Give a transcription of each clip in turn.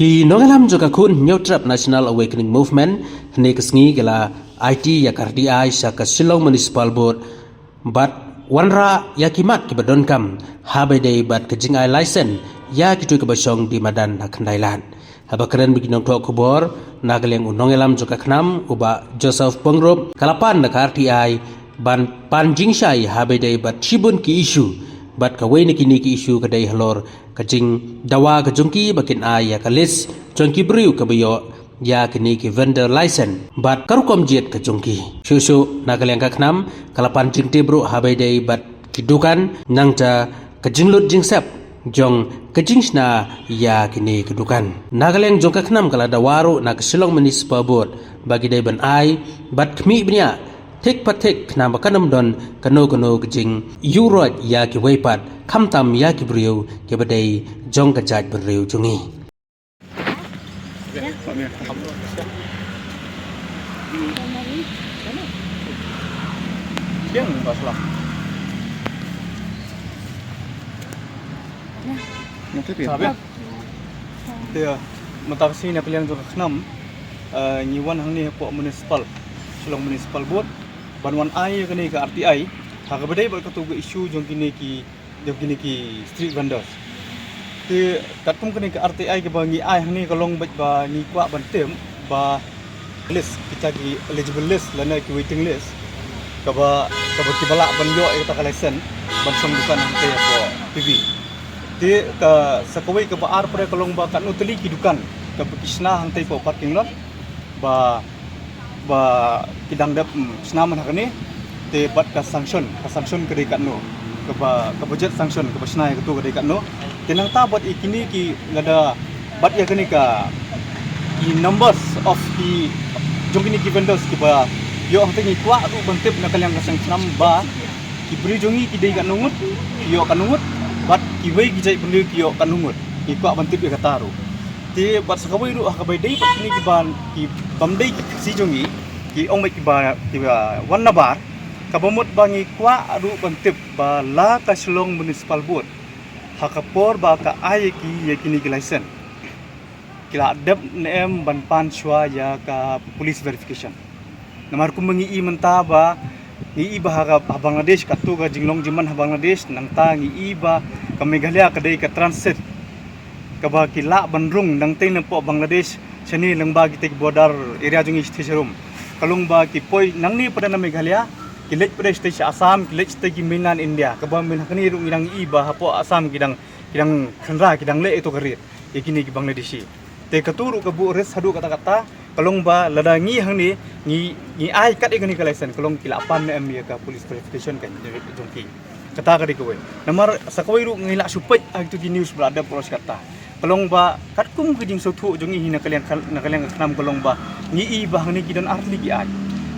Ki nongalam joka kun Neutrap National Awakening Movement hne kesngi gela IT ya RDI saka Shillong Municipal Board bat wanra ya kimat ki badon kam habedei bat kejing ai license ya kitui ke basong di madan Kandailan habakaren biginong tok kubor nagaleng unongalam joka knam uba Joseph Pengrop kalapan na RDI ban panjing syai habedei bat shibun ki issue bat kawai ni kini ki issue kadai halor kajing dawa kajungki bakin ay ya kalis jongki briu kabayo ya kini ki vendor license bat karukom jet kajungki susu nagaleng kaknam kalapan jing tebro habai dai bat kidukan nangta kajinglut jingsep jong kajingsna ya kini kedukan nagaleng jong kaknam kala dawaro na Shillong Municipal Board bagi dai ban ay bat kmi bnya tek patek na makanam don kano kajing yurot ya ki weipat kamtam ya ki briu ke badai jong kajat briu jungi Siang enggak salah. Sabi. Dia mentang sini pilihan untuk enam nyiwan hang ni po municipal Shillong Municipal Board banwan ai kini ke RTI hak bedai ber ketu isu jong kini ki street vendors ti katum kini ke RTI ke bangi ai hang ni kalong ba ni kwa bantem ba list kita ki eligible list lana ki waiting list kaba kibala ban yo kita ka license ban som dukan hang te po PV ti ka sakawai ke ba ar pre kalong ba kan utli ki dukan ka kisna hang te po parking lot ba kidang dap senaman hak ni te bat ka sanction ke dekat no ke budget sanction ke basnai ke tu ke dekat no tenang ta bat ikini ki lada bat ya kini ka i numbers of the jongini ki vendors ki ba yo hang tingi kwa ru bantip na kalyang kasang senam ba ki bri jongi ki dekat nungut yo kanungut bat ki wei ki jai beli ki yo kanungut ki kwa bantip ya kataru ti bat sakawai ru hak bai dei bat ni ki ban ki bamdei ki si jongi ki ong mai ki ba wan nabar kabamut bangi kwa ru bantip ba la ka Shillong Municipal Board hakapor ba ka ai ki ye kini ki license kila dep nem ban pan shwa ya ka police verification namar kum mengi menta ba ngi ba ha Bangladesh ka tu ga jinglong jiman ha Bangladesh nang ta ngi ba ka Meghalaya ka dei ka transit ka ba kila bandrung nang te na po Bangladesh sini lang ba gitik border area jung station kalung ba ki poi nang ni pada na Meghalaya kilet pada station Assam kilet station ki mainland India ka ba min hakani ru irang iba hapo Assam kidang khanra kidang le itu karir ikini ki Bangladeshi te katuru ka bu res hadu kata-kata kalung ba ladangi hang ni ai kat ikani ka license kalung kilapan na amia ka police verification kan jongki kata ka dikowe namar sakawai ru ngila supet itu di news berada poros kata kalong ba katkum kiding sotu jongi hina kalian kanam kalong ba ngi ba ni kidan arli ki ai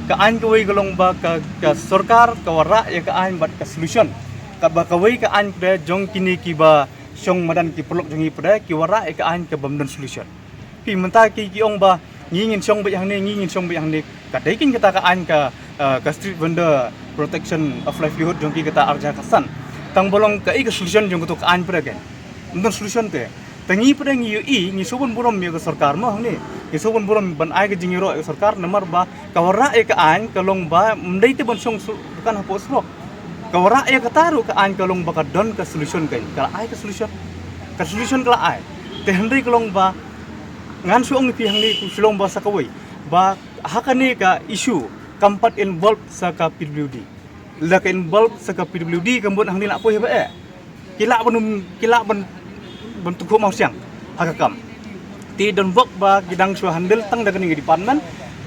ka an kawai kalong ba ka sarkar ka wara ya ka an bat ka solution ka ba kawai ka an pre jong kini ki ba song madan ki pelok jongi pre ki wara ya ka an ka bamdan solution pi menta ki ong ba ngingin song ba yang ni ka daikin kita ka an ka street vendor protection of livelihood jongki kita arja kasan tang bolong ka i ka solution jong to ka an pre gen bamdan solution te tangi pada ngi sobon burom mi sarkar mo hangni ngi sobon burom ban ai ga jingiro sarkar namar ba kawara e ka an kalong ba mdai te ban song kan hapo sro kawara e ka taru ka an kalong ba ka don ka solution kai kala ai ka solution kala ai te handai kalong ba ngan suong ni pi hangni Shillong ba sakawai ba hakani ka issue kampat involved sa ka PWD la ka involved sa ka PWD kambut hangni la po he ba e kila ban bentuk mau siang hakakam ti don bok ba gidang su handel tang daga ngi department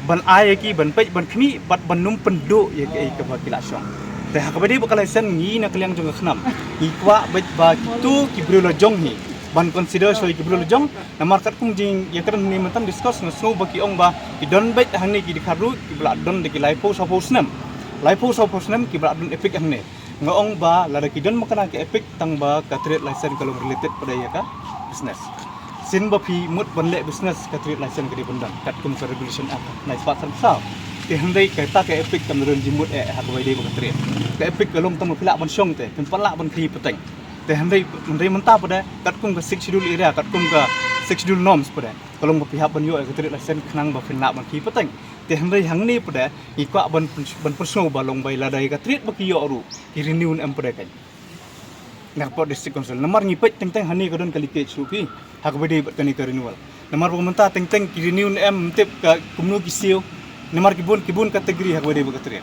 ban ayeki ban pej ban khmi bat ban num pendo ye ke ba kila syong te hakabadi ba kalaisan ngi na kaliang jong khnam i kwa ba tu ki brilo jong hi ban consider so ki brilo jong na market kum jing ye kan ni mentan discuss no so ba ki ong ba ki don bej hangni ki dikharu ki bla don de ki laipo saposnem ki bla don epic hangne ngong ba lada kidon makana ke epic tang ba ka trade license kalau related pada ya ka business sin ba pi mut banle business ka trade license ke di bendang kat kum ka regulation apa nai pat san sa ke handai ka ta ke epic tam ron jimut ha ba dei ba trade ke epic kalong tam pila ban syong te pala ban kri peteng te handai menta pada kat kum ka 6 schedule area kat kum ka sexual norms pada kalau berpihak banyo ke trik lesen kenang ba fin la ban ki pateng te hang hang ni pada ikwa ban personal balong bai la dai ka trik ba ki yo ru ki renew em pada kan nak pot district council nomor ni pet teng hani ka don kali ke chupi hak bede bat kani ka renewal nomor pemerintah teng ki renew em tip ka kumnu ki sio nomor kibun kategori hak bede ba ka trik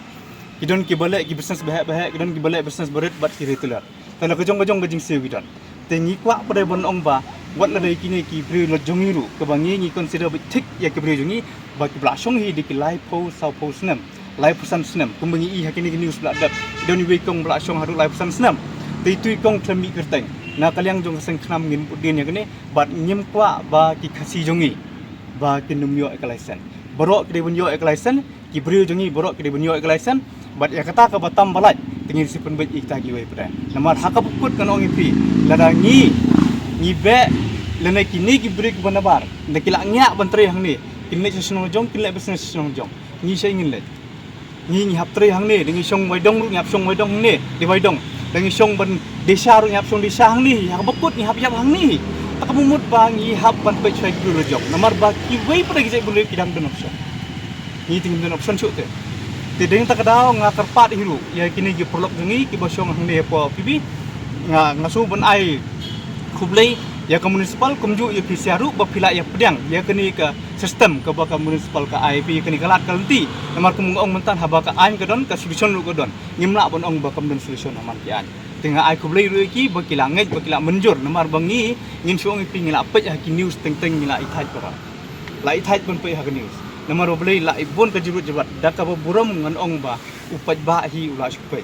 ki don ki balai ki business bahak ki don ki balai business berat bat ki retailer tala kejong gajing sio ki don tengi kwa pada bon ong ba wat la dai kini ki bri lo jongi ru ke bangi ni consider tik ya ke bri jongi ba ki bla shong hi di ki live post sau post nem live pesan senam kumbangi i hakini ki news bla dap don ni we kong bla shong haru live pesan senam tei tui kong thlami kerteng na kalyang jong seng khnam ngin pudin ya kini bat nyim kwa ba ki khasi jongi ba ki numyo ekalaisan borok ki bunyo ekalaisan ki bri jongi borok ki bunyo ekalaisan bat ya kata ka batam balai tingin si penbet ikta gi we pada namar hakapukut kan ong ipi ladangi ni be lene kini ki bri ki banabar nakila ngya bantri hang ni kinle sesnong jong kinle business sesnong jong ni sai ngin le ni hap tri hang ni dengi song wai dong ru ngap song wai dong ni di wai dong dengi song ban desa ru ngap song desa hang ni hakapukut ni hap yap hang ni akamumut bang ni hap ban pe chai gru jong namar ba ki wei pada gi sai bulu kidam don option ni tingin don option chu te tideng tak kadao nga karpat hiru ya kini gi prolog ngi ki bosong hang ne po pibi nga ngasu ban ai khublei ya ke municipal kumju ya pisiaru ba pila ya pedang ya kini ke sistem ke ba municipal ka ai pi kini kalat kalenti namar kumung ong mentan haba ka ain ke don ka solution lu ke don ngimla bon ong ba kam don solution aman ki an tinga ai khublei ru ki ba kila ngej ba kila menjur namar bangi ngin suong pi ngila pej ha ki news teng ngila ithai para la ithai bon pe ha ki news namar oblei la ibon ka jurut jebat daka ba buram ngan ong ba upaj ba hi ula supai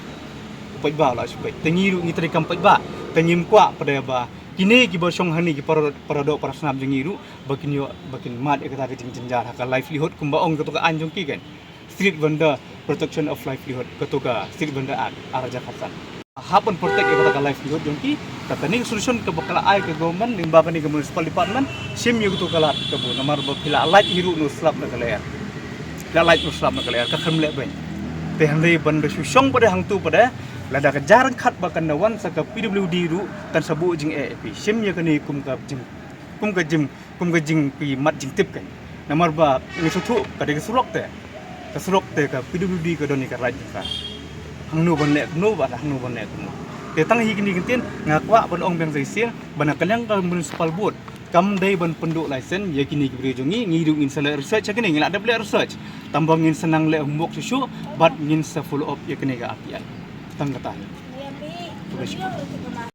upaj ba ula supai tengi ru ni teri kam upaj ba tengim kwa pada ba kini ki bosong hani ki parado parasnam jengiru bakin mat ekata ke jenjar haka livelihood kumba ong ketuka anjung ki kan street vendor protection of livelihood ketuka street vendor act araja khasan happen protect ekata ka livelihood jongki kataning solution ke bakala ai ke government limba kani ke municipal department sim yu ketuka lat ke bu nomor bakila light hiru no slap na kaler la light no slap na kaler ka khamle ben te handai ban song pada hang tu pada lada ka jarang khat bakan nawan saka PWD ru tan sabu jing AAP sim ya kani kum ka jing pi mat jing tip kan namar ba ni sutu ka de surok te ka PWD ka doni ka right ka hang nu ban le no ba hang nu ban le no te tang hi kini kintin ngakwa ban ong bang zaisian bana kalyang ka municipal board kam dai ban penduk license ya kini ki jongi ngiru ngin sala research kini ngila ada research tambang ngin senang le humbok susu bat ngin sa follow up ya kini ka apian tang kata. Iya, Bi.